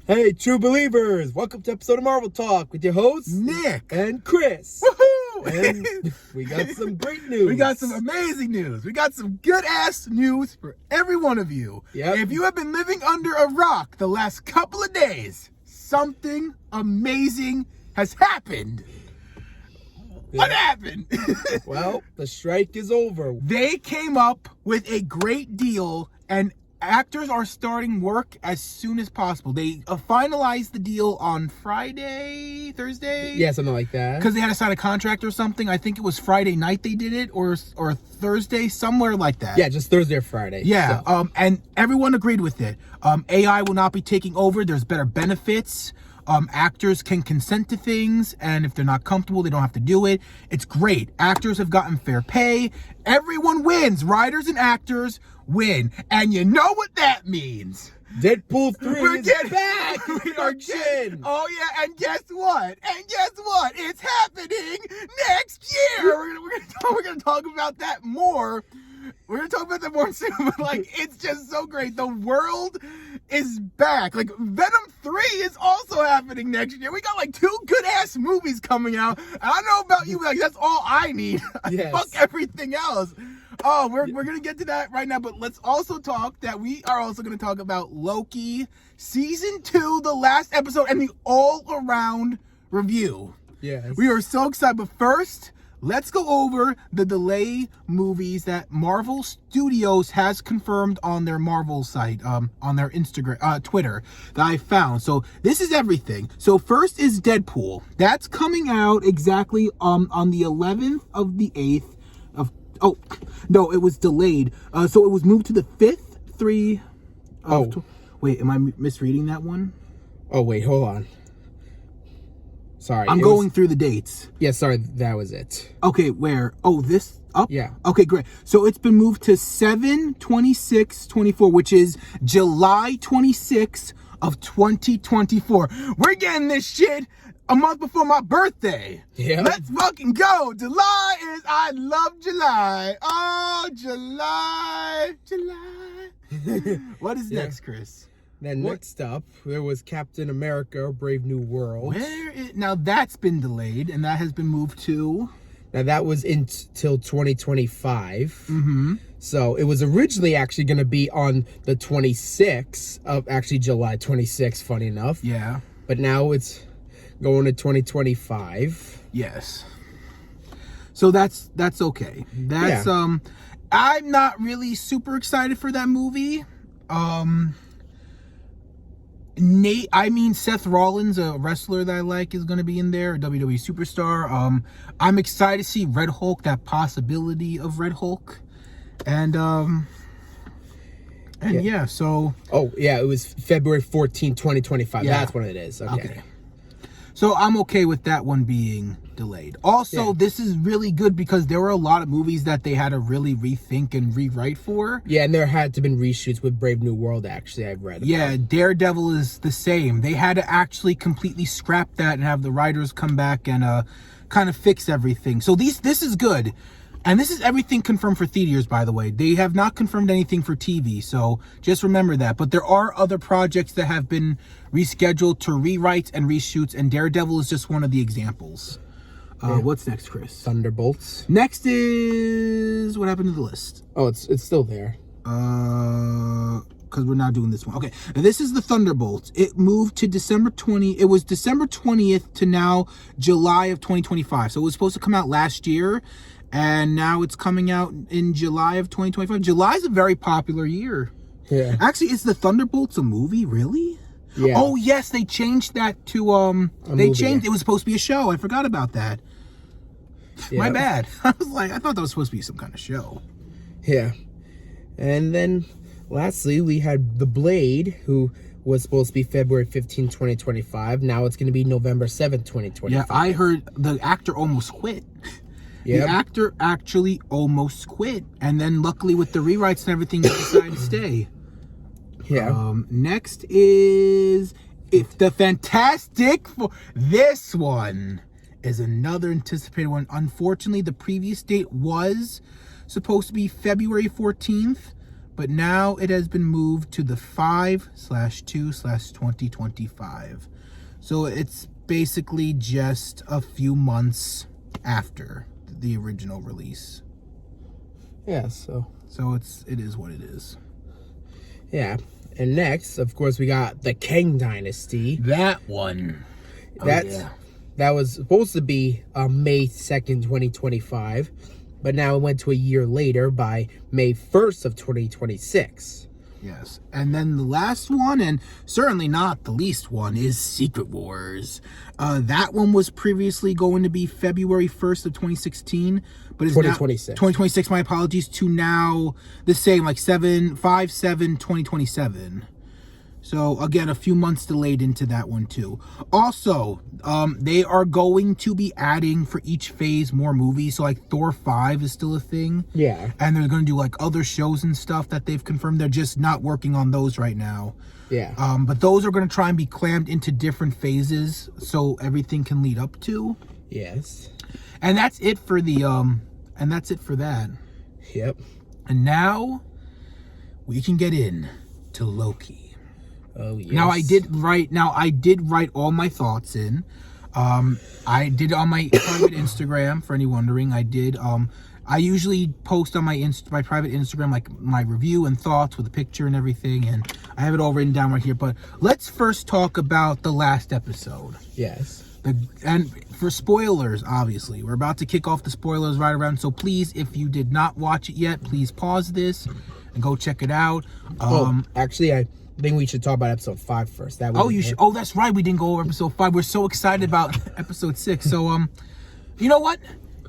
Hey, true believers! Welcome to episode of Marvel Talk with your hosts, Nick and Chris. Woohoo! And we got some great news. We got some amazing news. We got some good-ass news for every one of you. Yep. If you have been living under a rock the last couple of days, something amazing has happened. What happened? Well, the strike is over. They came up with a great deal, and actors are starting work as soon as possible. They finalized the deal on Thursday? Yeah, something like that. Because they had to sign a contract or something. I think it was Friday night they did it, or Thursday, somewhere like that. Yeah, just Thursday or Friday. Yeah, so. and everyone agreed with it. AI will not be taking over. There's better benefits. Actors can consent to things, and if they're not comfortable, they don't have to do it. It's great. Actors have gotten fair pay. Everyone wins. Writers and actors win. And you know what that means. Deadpool 3 We're is getting back! production. Oh yeah, and guess what? It's happening next year. We're gonna talk about that more. We're gonna talk about that more soon. But like, it's just so great. The world is back. Like, Venom 3 is also happening next year. We got like 2 good ass movies coming out. And I don't know about you, but like, that's all I need. Yes. Fuck everything else. Oh, we're gonna get to that right now, but let's also talk that we are also gonna talk about Loki season 2, the last episode, and the all-around review. Yes. We are so excited, but first, let's go over the delay movies that Marvel Studios has confirmed on their Marvel site, on their Instagram, Twitter, that I found. So this is everything. So first is Deadpool. That's coming out exactly on the 11th of the 8th. Oh, no, it was delayed. So it was moved to the 5th. Wait, am I misreading that one? Oh, wait, hold on. Sorry. I'm going through the dates. Yeah, sorry, that was it. Okay, where? Oh, this up? Yeah. Okay, great. So it's been moved to 7/26/24, which is July 26th of 2024. We're getting this shit a month before my birthday. Yeah. Let's fucking go. I love July. Oh, July. What is next, Chris? Then next up, there was Captain America, Brave New World. Now that's been delayed, and that has been moved to... Now that was until 2025. Mm-hmm. So it was originally actually going to be on the 26th of July 26th, funny enough. Yeah. But now it's going to 2025. Yes. So that's okay. That's I'm not really super excited for that movie. Seth Rollins, a wrestler that I like, is going to be in there, a WWE superstar. I'm excited to see Red Hulk, that possibility of Red Hulk. And so... Oh, yeah, it was February 14, 2025. Yeah. That's when it is. Okay. So I'm okay with that one being delayed. Also, This is really good because there were a lot of movies that they had to really rethink and rewrite for. Yeah, and there had to been reshoots with Brave New World, actually, I've read about. Yeah, Daredevil is the same. They had to actually completely scrap that and have the writers come back and kind of fix everything. So this is good. And this is everything confirmed for theaters, by the way. They have not confirmed anything for TV, so just remember that. But there are other projects that have been rescheduled to rewrites and reshoots, and Daredevil is just one of the examples. What's next, Chris? Thunderbolts. Next is... What happened to the list? Oh, it's still there. Because we're not doing this one. Okay, now this is the Thunderbolts. It moved to December 20th. It was December 20th to now July of 2025. So it was supposed to come out last year, and now it's coming out in July of 2025. July is a very popular year. Yeah. Actually, is the Thunderbolts a movie? Really? Yeah. Oh, yes, they changed that to, movie. It was supposed to be a show. I forgot about that. Yeah. My bad. I thought that was supposed to be some kind of show. Yeah. And then, lastly, we had The Blade, who was supposed to be February 15, 2025. Now it's going to be November 7, 2025. Yeah, I heard the actor almost quit. Yep. The actor actually almost quit. And then, luckily, with the rewrites and everything, he decided to stay. Yeah. Next is If the Fantastic Four. This one is another anticipated one. Unfortunately, the previous date was supposed to be February 14th, but now it has been moved to the 5/2/2025. So it's basically just a few months after the original release. Yeah, so it is what it is. yeah. And next, of course, we got the Kang Dynasty. That one. That was supposed to be May 2nd, 2025, but now it went to a year later by May 1st of 2026. Yes. And then the last one, and certainly not the least one, is Secret Wars. That one was previously going to be February 1st of 2016, but it's 2026. Now 2026, my apologies, to now the same, like 5/7/2027. So again, a few months delayed into that one too. Also, they are going to be adding for each phase more movies. So like Thor 5 is still a thing. Yeah. And they're going to do like other shows and stuff that they've confirmed. They're just not working on those right now. Yeah. But those are going to try and be clammed into different phases so everything can lead up to. Yes. And that's it for the and that's it for that. Yep. And now we can get in to Loki. Oh, yes. Now I did write all my thoughts in. I did on my private Instagram, for any wondering. I did I usually post on my private Instagram like my review and thoughts with a picture and everything, and I have it all written down right here. But let's first talk about the last episode. Yes. And for spoilers, obviously, we're about to kick off the spoilers right around. So please, if you did not watch it yet, please pause this and go check it out. Actually, I think we should talk about episode 5 first. That you should. Oh, that's right. We didn't go over episode 5. We're so excited about episode 6. So, you know what?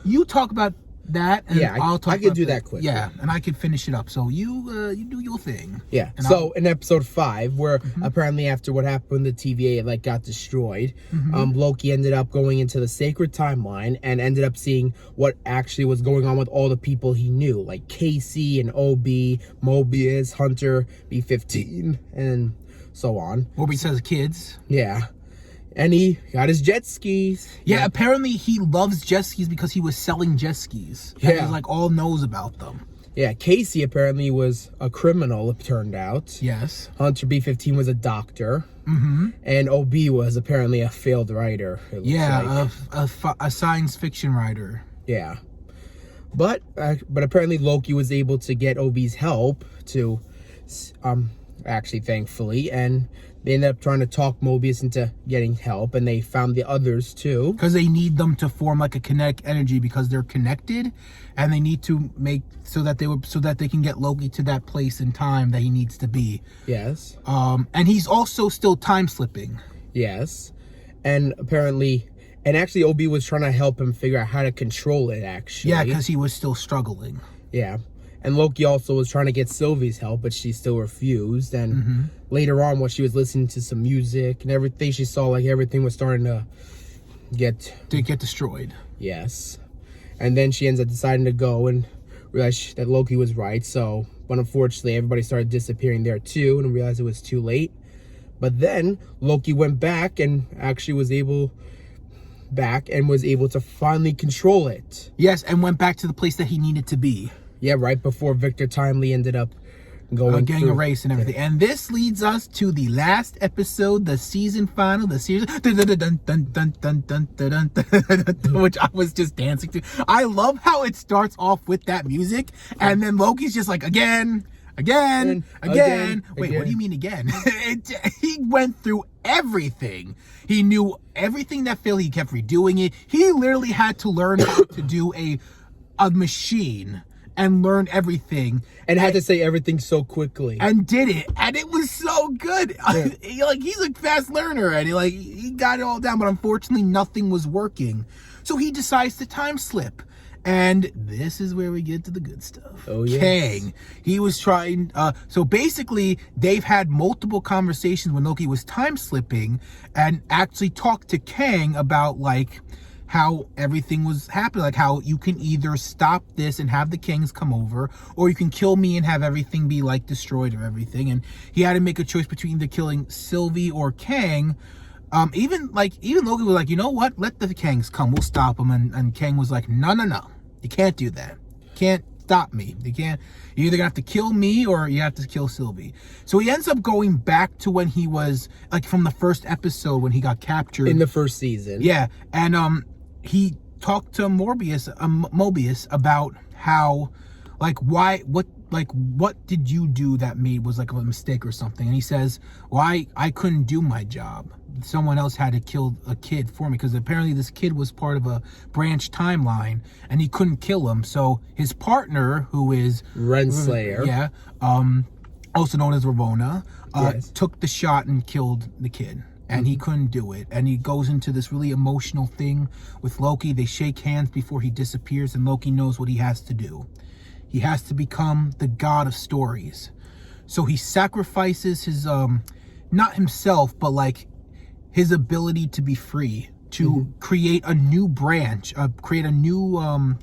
You talk about that, and yeah, I'll talk. I can do that quick. Yeah, and I can finish it up. So you do your thing. Yeah. So in episode 5, where apparently after what happened, the TVA like got destroyed, Loki ended up going into the sacred timeline and ended up seeing what actually was going on with all the people he knew, like Casey and OB, Mobius, Hunter, B-15, and so on. Mobius has kids. Yeah. And he got his jet skis. Yeah, apparently he loves jet skis because he was selling jet skis. Yeah. And he like all knows about them. Yeah, Casey apparently was a criminal, it turned out. Yes. Hunter B-15 was a doctor. And OB was apparently a failed writer. Yeah, like. a science fiction writer. Yeah. But apparently Loki was able to get OB's help to, actually, thankfully, and they ended up trying to talk Mobius into getting help, and they found the others too. Because they need them to form like a kinetic energy because they're connected, and they need to make so that they can get Loki to that place in time that he needs to be. Yes. And he's also still time slipping. Yes. And apparently, and actually OB was trying to help him figure out how to control it, actually. Yeah, because he was still struggling. Yeah. And Loki also was trying to get Sylvie's help, but she still refused. And later on, when she was listening to some music and everything, she saw like everything was starting to get destroyed. Yes. And then she ends up deciding to go and realize that Loki was right. So, but unfortunately, everybody started disappearing there too, and realized it was too late. But then Loki went back and actually was able to finally control it. Yes, and went back to the place that he needed to be. Yeah, right before Victor Timely ended up getting erased and everything. And this leads us to the last episode, the season final, the series, which I was just dancing to. I love how it starts off with that music, and then Loki's just like, again. Wait, what do you mean again? He went through everything. He knew everything that failed. He kept redoing it. He literally had to learn how to do a machine and learn everything, and had to say everything so quickly, and did it, and it was so good. Yeah. He's a fast learner, and he got it all down, but unfortunately nothing was working, so he decides to time slip. And this is where we get to the good stuff. Oh, yes. Kang, he was trying, so basically they've had multiple conversations when Loki was time slipping, and actually talked to Kang about like how everything was happening, like how you can either stop this and have the Kangs come over, or you can kill me and have everything be like destroyed or everything. And he had to make a choice between either killing Sylvie or Kang. Even Loki was like, you know what, let the Kangs come, we'll stop them. And Kang was like, no, you can't do that. Can't stop me. You can't. You're either gonna have to kill me or you have to kill Sylvie. So he ends up going back to when he was like from the first episode when he got captured in the first season. Yeah, and he talked to Mobius about how, like, what did you do that was like a mistake or something? And he says, well, I couldn't do my job. Someone else had to kill a kid for me, because apparently this kid was part of a branch timeline and he couldn't kill him. So his partner, who is Renslayer, yeah, also known as Ravonna, yes, took the shot and killed the kid. And he couldn't do it. And he goes into this really emotional thing with Loki. They shake hands before he disappears, and Loki knows what he has to do. He has to become the god of stories. So he sacrifices his, not himself, but like his ability to be free, to create a new branch, create a new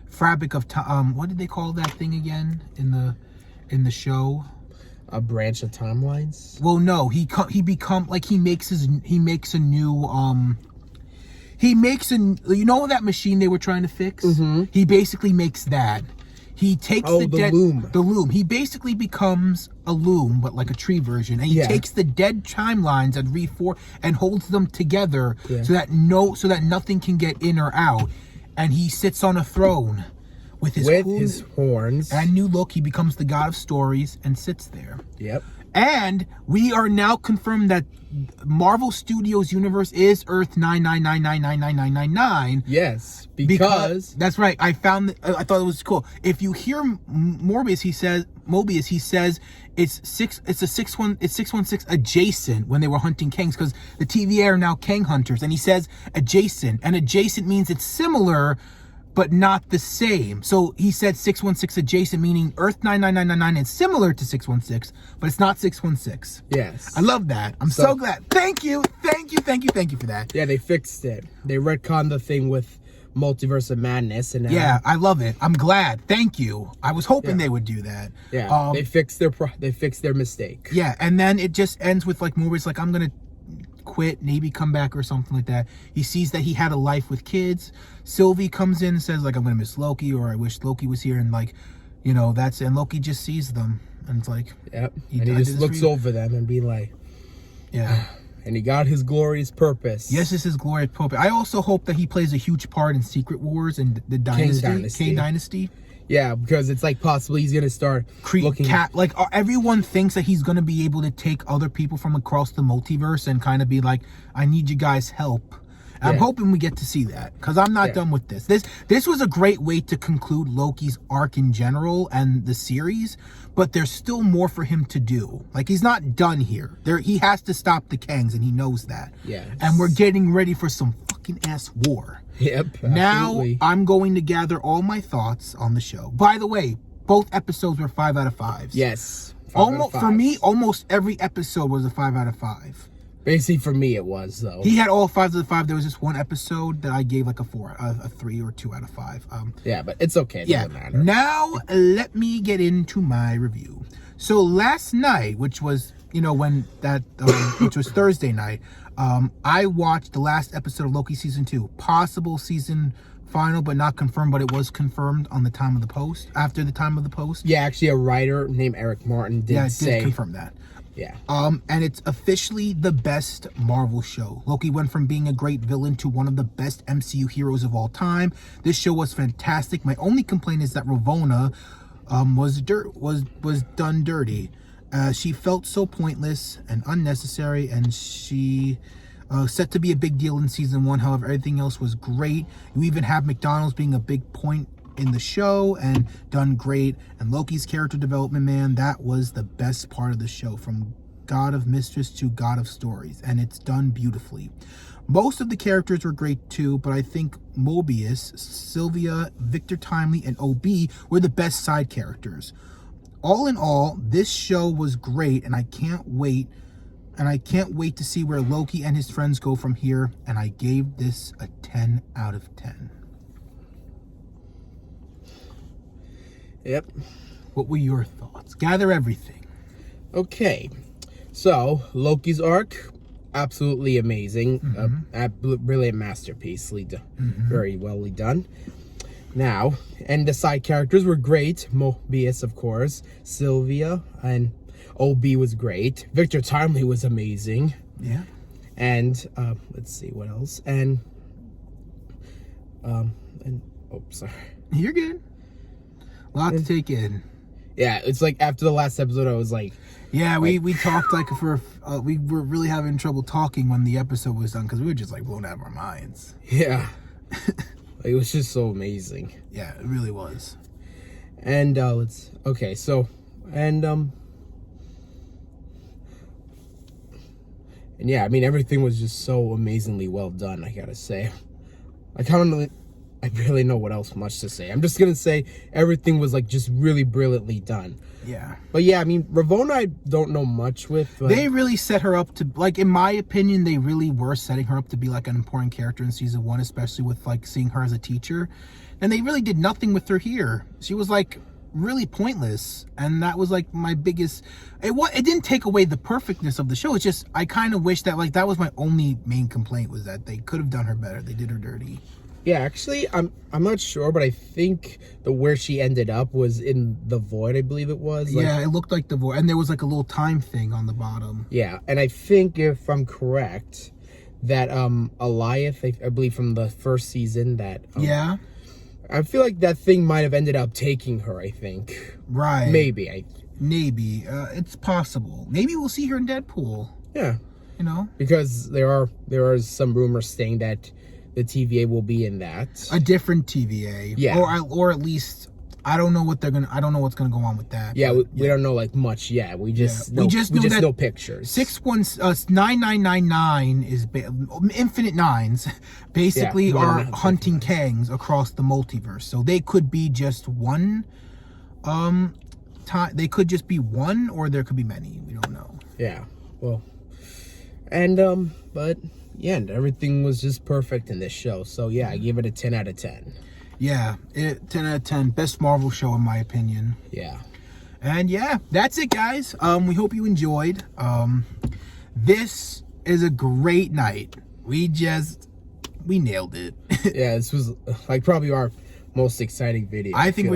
fabric of time. What did they call that thing again in the show? A branch of timelines. Well, no, he makes a new you know that machine they were trying to fix? He basically makes that. He takes the loom. He basically becomes a loom, but like a tree version, and he takes the dead timelines and holds them together so that nothing can get in or out, and he sits on a throne with his horns, and new Loki becomes the god of stories and sits there. Yep. And we are now confirmed that Marvel Studios universe is Earth 999999999. Yes, because that's right. I thought it was cool. If you hear Mobius, he says it's 616 adjacent when they were hunting Kangs, because the TVA are now Kang hunters, and he says adjacent, and adjacent means it's similar but not the same. So he said 616 adjacent, meaning Earth 99999 is similar to 616, but it's not 616. Yes. I love that. I'm so glad. Thank you for that. Yeah, they fixed it. They retconned the thing with Multiverse of Madness, and yeah, I love it. I'm glad. Thank you. I was hoping they would do that. Yeah, they fixed their mistake. Yeah, and then it just ends with like Morbius like, I'm gonna quit, maybe come back or something like that. He sees that he had a life with kids. Sylvie comes in and says like, I'm gonna miss Loki, or I wish Loki was here, and like, you know, and Loki just sees them and it's like, yep, and he just looks over them and be like, yeah. And he got his glorious purpose. Yes, it's his glorious purpose. I also hope that he plays a huge part in Secret Wars and the Kang Dynasty. Yeah, because it's like possibly he's gonna start looking like everyone thinks that he's gonna be able to take other people from across the multiverse and kind of be like, I need you guys' help. I'm hoping we get to see that, because I'm not done with this. This was a great way to conclude Loki's arc in general and the series, but there's still more for him to do. Like, he's not done here. He has to stop the Kangs, and he knows that. Yeah. And we're getting ready for some fucking ass war. Yep. Absolutely. Now I'm going to gather all my thoughts on the show. By the way, both episodes were 5 out of 5s. Yes. For me, almost every episode was a 5 out of 5. Basically, for me, it was, though. He had all 5s out of 5. There was just one episode that I gave like a 3 or 2 out of 5. Yeah, but it's okay. It doesn't matter. Now, let me get into my review. So last night, which was, when that, which was Thursday night, I watched the last episode of Loki season 2. Possible season final, but not confirmed, but it was confirmed on the time of the post, after the time of the post. Yeah, actually, a writer named Eric Martin did confirm that. Yeah. And it's officially the best Marvel show. Loki went from being a great villain to one of the best MCU heroes of all time. This show was fantastic. My only complaint is that Ravonna was done dirty. She felt so pointless and unnecessary, and she set to be a big deal in season 1. However, everything else was great. You even have McDonald's being a big point in the show and done great, and Loki's character development, man, that was the best part of the show, from God of Mistress to God of Stories, and it's done beautifully. Most of the characters were great too, but I think Mobius, Sylvia, Victor Timely, and OB were the best side characters. All in all, this show was great, and I can't wait to see where Loki and his friends go from here, and I gave this a 10 out of 10. Yep. What were your thoughts? Gather everything. Okay. So, Loki's arc, absolutely amazing. Brilliant masterpiece. Very well done. Now, and the side characters were great. Mobius, of course, Sylvia, and OB was great. Victor Timely was amazing. Yeah. And let's see what else. And oh, sorry. You're good. A lot to take in. Yeah, it's like after the last episode, I was like, yeah, we talked like for we were really having trouble talking when the episode was done because we were just like blown out of our minds. Yeah. It was just so amazing. Yeah, it really was. And and yeah, I mean, everything was just so amazingly well done, I gotta say. I barely know what else much to say. I'm just gonna say everything was like just really brilliantly done. Yeah. But yeah, I mean, Ravonna, I don't know much with. They really set her up to, like, in my opinion, they really were setting her up to be like an important character in season 1, especially with like seeing her as a teacher. And they really did nothing with her here. She was like really pointless, and that was like my biggest. It didn't take away the perfectness of the show. It's just I kind of wish that, like, that was my only main complaint, was that they could have done her better. They did her dirty. Yeah, actually, I'm not sure, but I think where she ended up was in the void, I believe it was. Yeah, it looked like the void, and there was like a little time thing on the bottom. Yeah, and I think, if I'm correct, that Alioth, I believe from the first season, that yeah, I feel like that thing might have ended up taking her. I think. Right. Maybe. It's possible. Maybe we'll see her in Deadpool. Yeah. You know, because there are some rumors saying that the TVA will be in that. A different TVA. Yeah. Or at least I don't know what's gonna go on with that. Yeah, we don't know like much yet. We just know pictures. 9999 is infinite nines, basically are hunting Kangs across the multiverse. So they could be just one. They could just be one, or there could be many. We don't know. Yeah. Well. And but yeah, and everything was just perfect in this show. So yeah, I give it a 10 out of 10. Yeah, 10 out of 10. Best Marvel show in my opinion. Yeah. And yeah, that's it, guys. We hope you enjoyed. This is a great night. We nailed it. Yeah, this was like probably our most exciting video. I feel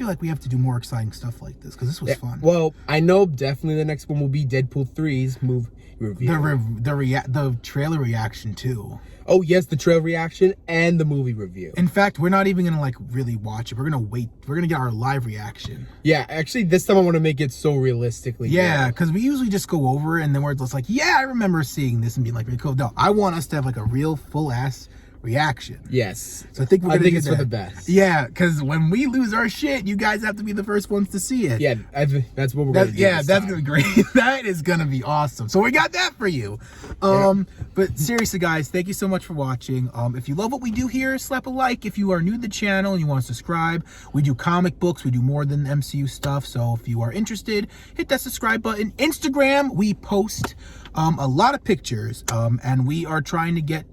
like we have to do more exciting stuff like this because this was fun. Well, I know definitely the next one will be Deadpool 3's movie review. The trailer reaction too. Oh yes, the trailer reaction and the movie review. In fact, we're not even gonna like really watch it. We're gonna wait. We're gonna get our live reaction. Yeah, actually, this time I want to make it so realistically. Yeah, because we usually just go over it and then we're just like, yeah, I remember seeing this and being like, really cool. No, I want us to have like a real full ass reaction. Yes. So I think it's for the best. Yeah, because when we lose our shit, you guys have to be the first ones to see it. Yeah, that's what we're gonna do. Yeah, that's gonna be great. That is gonna be awesome. So we got that for you. But seriously, guys, thank you so much for watching. If you love what we do here, slap a like. If you are new to the channel and you want to subscribe, we do comic books. We do more than MCU stuff. So if you are interested, hit that subscribe button. Instagram, we post a lot of pictures, and we are trying to get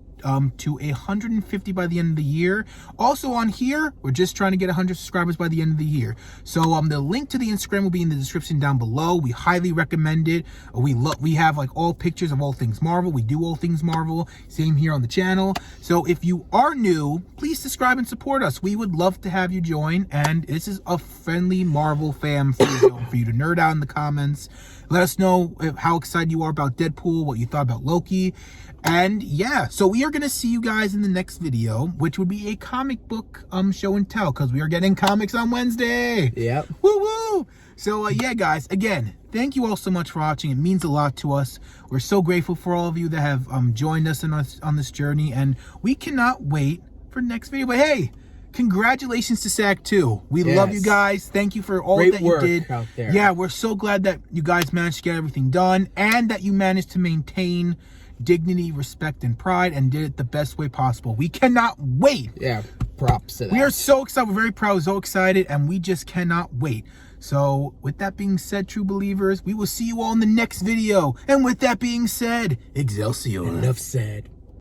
to 150 by the end of the year. Also on here, we're just trying to get 100 subscribers by the end of the year. So the link to the Instagram will be in the description down below. We highly recommend it. We have like all pictures of all things Marvel. We do all things Marvel. Same here on the channel. So if you are new, please subscribe and support us. We would love to have you join. And this is a friendly Marvel fam for you to nerd out in the comments. Let us know how excited you are about Deadpool, what you thought about Loki. And yeah, so we are going to see you guys in the next video, which would be a comic book show and tell, because we are getting comics on Wednesday. Yep. Woo woo. So yeah, guys, again, thank you all so much for watching. It means a lot to us. We're so grateful for all of you that have joined us on this journey, and we cannot wait for the next video. But hey, congratulations to SAG 2. We love you guys. Thank you for all that you did out there. Yeah, we're so glad that you guys managed to get everything done, and that you managed to maintain dignity, respect, and pride, and did it the best way possible. We cannot wait. Yeah, props to that. We are so excited. We're very proud, so excited, and we just cannot wait. So with that being said, true believers, we will see you all in the next video. And with that being said, Excelsior. Enough said.